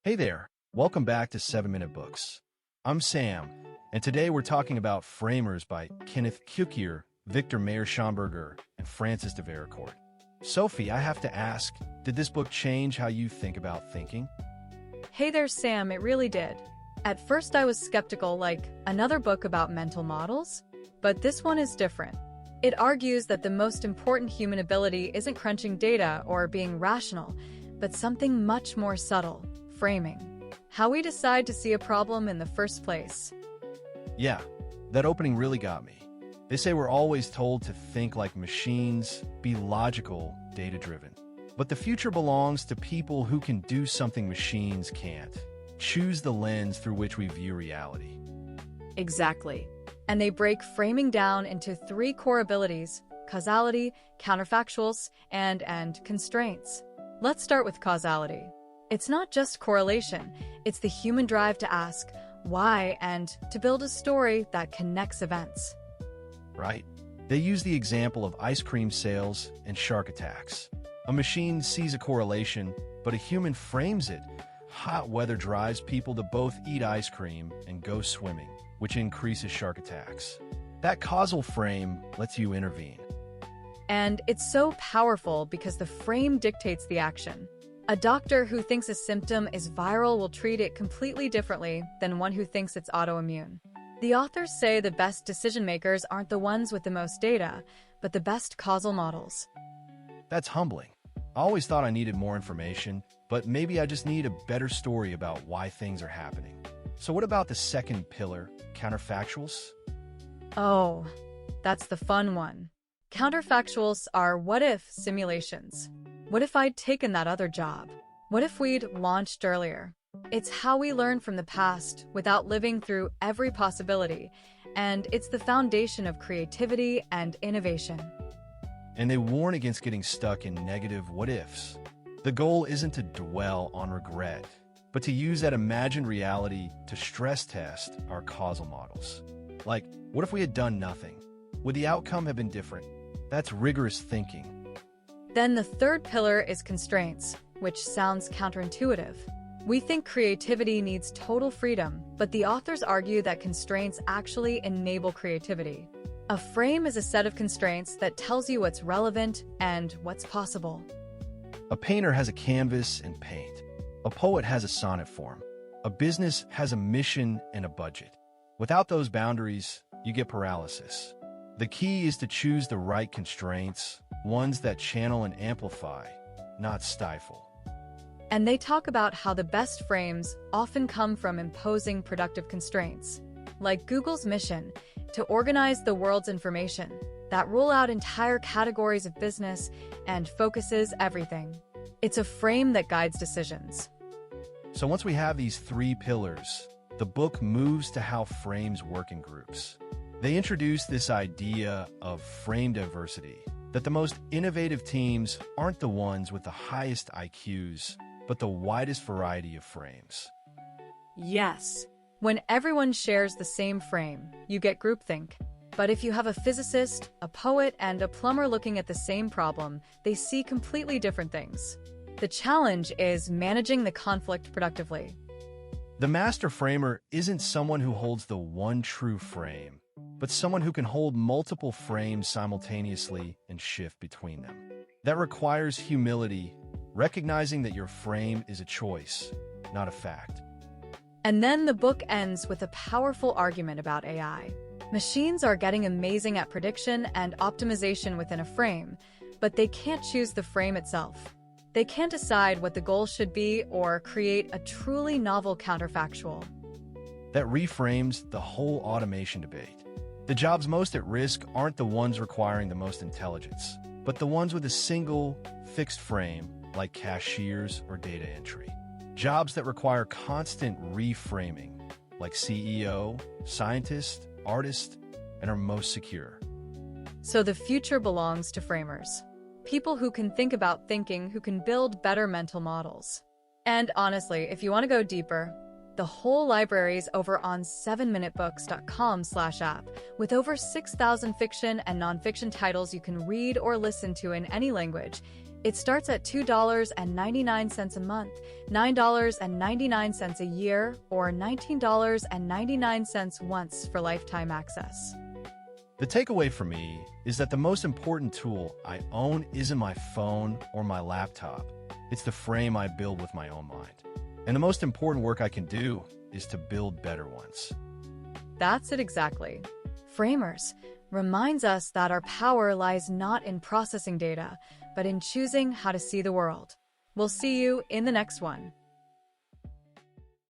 Hey there, welcome back to 7 Minute Books. I'm Sam, and today we're talking about Framers by Kenneth Cukier, Viktor Mayer-Schönberger, and Francis de Véricourt. Sophie, I have to ask, did this book change how you think about thinking? Hey there, Sam, it really did. At first I was skeptical, like, another book about mental models? But this one is different. It argues that the most important human ability isn't crunching data or being rational, but something much more subtle, framing. How we decide to see a problem in the first place. Yeah, that opening really got me. They say we're always told to think like machines, be logical, data-driven. But the future belongs to people who can do something machines can't. Choose the lens through which we view reality. Exactly. And they break framing down into three core abilities: causality, counterfactuals, and constraints. Let's start with causality. It's not just correlation, it's the human drive to ask why and to build a story that connects events. Right? They use the example of ice cream sales and shark attacks. A machine sees a correlation, but a human frames it. Hot weather drives people to both eat ice cream and go swimming, which increases shark attacks. That causal frame lets you intervene. And it's so powerful because the frame dictates the action. A doctor who thinks a symptom is viral will treat it completely differently than one who thinks it's autoimmune. The authors say the best decision makers aren't the ones with the most data, but the best causal models. That's humbling. I always thought I needed more information, but maybe I just need a better story about why things are happening. So what about the second pillar, counterfactuals? Oh, that's the fun one. Counterfactuals are what-if simulations. What if I'd taken that other job? What if we'd launched earlier? It's how we learn from the past without living through every possibility, and it's the foundation of creativity and innovation. And they warn against getting stuck in negative what-ifs. The goal isn't to dwell on regret, but to use that imagined reality to stress test our causal models. Like, what if we had done nothing? Would the outcome have been different? That's rigorous thinking. Then the third pillar is constraints, which sounds counterintuitive. We think creativity needs total freedom, but the authors argue that constraints actually enable creativity. A frame is a set of constraints that tells you what's relevant and what's possible. A painter has a canvas and paint. A poet has a sonnet form. A business has a mission and a budget. Without those boundaries, you get paralysis. The key is to choose the right constraints, ones that channel and amplify, not stifle. And they talk about how the best frames often come from imposing productive constraints, like Google's mission to organize the world's information, that rule out entire categories of business and focuses everything. It's a frame that guides decisions. So once we have these three pillars, the book moves to how frames work in groups. They introduce this idea of frame diversity, that the most innovative teams aren't the ones with the highest IQs, but the widest variety of frames. Yes. When everyone shares the same frame, you get groupthink. But if you have a physicist, a poet, and a plumber looking at the same problem, they see completely different things. The challenge is managing the conflict productively. The master framer isn't someone who holds the one true frame, but someone who can hold multiple frames simultaneously and shift between them. That requires humility, recognizing that your frame is a choice, not a fact. And then the book ends with a powerful argument about AI. Machines are getting amazing at prediction and optimization within a frame, but they can't choose the frame itself. They can't decide what the goal should be or create a truly novel counterfactual. That reframes the whole automation debate. The jobs most at risk aren't the ones requiring the most intelligence, but the ones with a single, fixed frame, like cashiers or data entry. Jobs that require constant reframing, like CEO, scientist, artist, and are most secure. So the future belongs to framers. People who can think about thinking, who can build better mental models. And honestly, if you want to go deeper, the whole library is over on 7minutebooks.com/app with over 6,000 fiction and nonfiction titles you can read or listen to in any language. It starts at $2.99 a month, $9.99 a year, or $19.99 once for lifetime access. The takeaway for me is that the most important tool I own isn't my phone or my laptop. It's the frame I build with my own mind. And the most important work I can do is to build better ones. That's it exactly. Framers reminds us that our power lies not in processing data, but in choosing how to see the world. We'll see you in the next one.